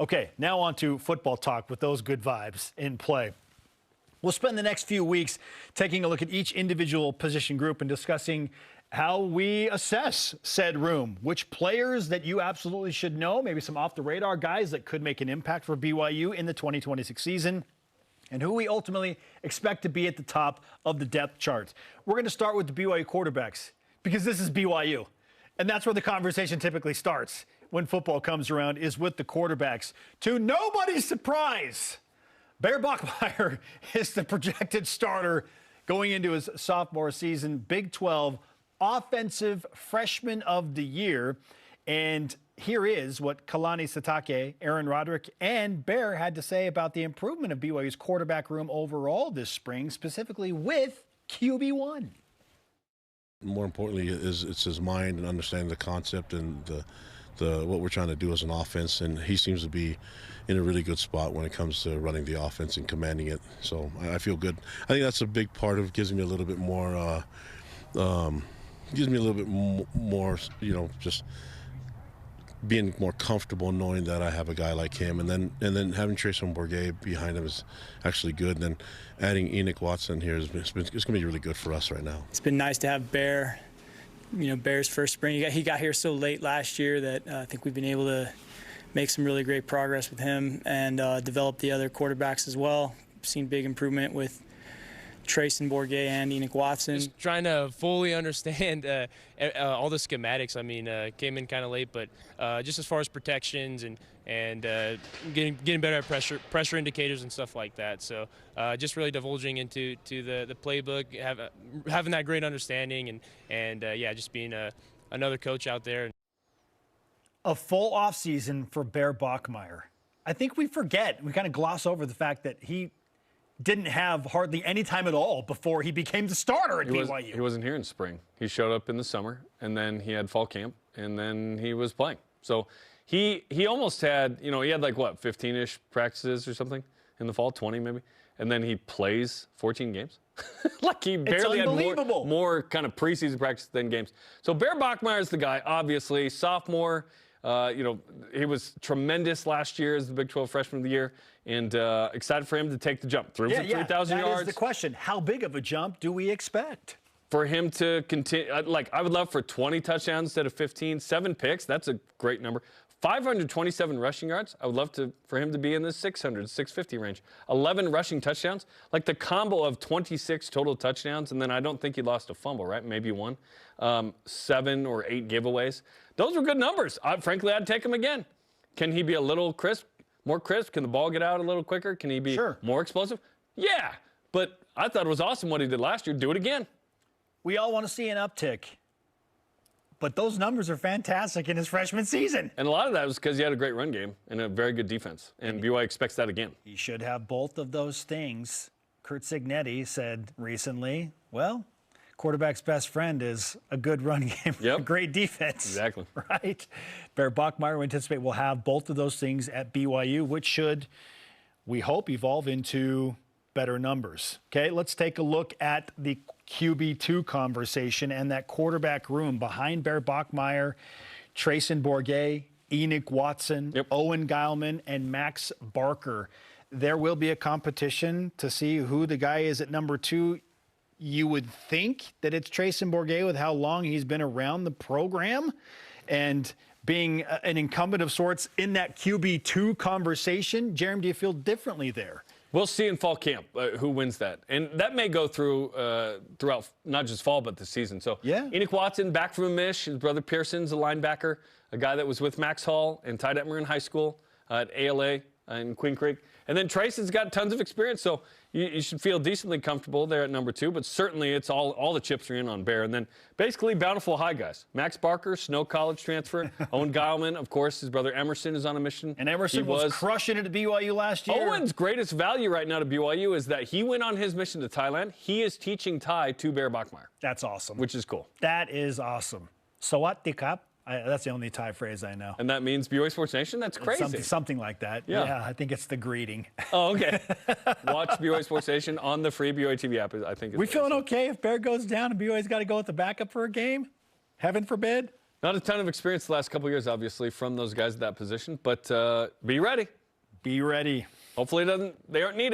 Okay, now on to football talk with those good vibes in play. We'll spend the next few weeks taking a look at each individual position group and discussing how we assess said room, which players that you absolutely should know, maybe some off-the-radar guys that could make an impact for BYU in the 2026 season, and who we ultimately expect to be at the top of the depth chart. We're going to start with the BYU quarterbacks because this is BYU, and that's where the conversation typically starts when football comes around, is with the quarterbacks. To nobody's surprise, Bear Bachmeier is the projected starter going into his sophomore season, Big 12 Offensive Freshman of the Year. And here is what Kalani Sitake, Aaron Roderick, and Bear had to say about the improvement of BYU's quarterback room overall this spring, specifically with QB1. More importantly, it's his mind and understanding the concept and what we're trying to do as an offense, and he seems to be in a really good spot when it comes to running the offense and commanding it. So I feel good. I think that's a big part of gives me a little bit more, just being more comfortable knowing that I have a guy like him, and then having Jarom behind him is actually good. And then adding Enoch Watson here it's going to be really good for us right now. It's been nice to have Bear. Bear's first spring. He got here so late last year that I think we've been able to make some really great progress with him and develop the other quarterbacks as well. Seen big improvement with Trace and Bourget and Enoch Watson. Just trying to fully understand all the schematics. I mean, came in kind of late, but just as far as protections and getting better at pressure indicators and stuff like that. So just really divulging into the playbook, having that great understanding, and yeah, just being another coach out there. A full offseason for Bear Bachmeier. I think we kind of gloss over the fact that he didn't have hardly any time at all before he became the starter at BYU. He wasn't here in spring. He showed up in the summer, and then he had fall camp, and then he was playing. So he almost had, he had like, 15-ish practices or something in the fall, 20 maybe, and then he plays 14 games. Like he barely had more kind of preseason practice than games. So Bear Bachmeier is the guy, obviously, sophomore. He was tremendous last year as the Big 12 Freshman of the Year, and excited for him to take the jump. Threw for 3,000 yards. That is the question. How big of a jump do we expect? For him to continue, I would love for 20 touchdowns instead of 15, 7 picks. That's a great number. 527 rushing yards. I would love for him to be in the 600, 650 range. 11 rushing touchdowns. Like the combo of 26 total touchdowns, and then I don't think he lost a fumble, right? Maybe one. 7 or 8 giveaways. Those were good numbers. Frankly, I'd take him again. Can he be a little more crisp? Can the ball get out a little quicker? Can he be more explosive? Yeah, but I thought it was awesome what he did last year. Do it again. We all want to see an uptick, but those numbers are fantastic in his freshman season. And a lot of that was because he had a great run game and a very good defense, and BYU expects that again. He should have both of those things. Kurt Cignetti said recently, well, quarterback's best friend is a good run game, a great defense. Exactly. Right? Bear Bachmeier, we anticipate, will have both of those things at BYU, which should, we hope, evolve into better numbers. Okay, let's take a look at the QB2 conversation and that quarterback room behind Bear Bachmeier, Trayson Bourget, Enoch Watson, Owen Geilman, and Max Barker. There will be a competition to see who the guy is at number 2. You would think that it's Trayson Bourget with how long he's been around the program and being an incumbent of sorts in that QB2 conversation. Jarom, do you feel differently there? We'll see in fall camp who wins that. And that may go throughout not just fall, but the season. So Enoch Watson, back from a miss. His brother Pearson's a linebacker, a guy that was with Max Hall and Ty Detmer in high school at ALA in Queen Creek. And then Trace's got tons of experience, so you should feel decently comfortable there at number 2. But certainly it's all the chips are in on Bear. And then basically Bountiful High guys. Max Barker, Snow College transfer. Owen Geilman, of course, his brother Emerson is on a mission. And Emerson was crushing it at BYU last year. Owen's greatest value right now to BYU is that he went on his mission to Thailand. He is teaching Thai to Bear Bachmeier. That's awesome. Which is cool. That is awesome. Sawat Kap. That's the only Thai phrase I know. And that means BYU Sports Nation? That's crazy. Something like that. Yeah, I think it's the greeting. Oh, okay. Watch BYU Sports Nation on the free BYUtv app, I think. We feeling okay if Bear goes down and BYU's got to go with the backup for a game? Heaven forbid? Not a ton of experience the last couple of years, obviously, from those guys at that position, but be ready. Be ready. Hopefully they aren't needed.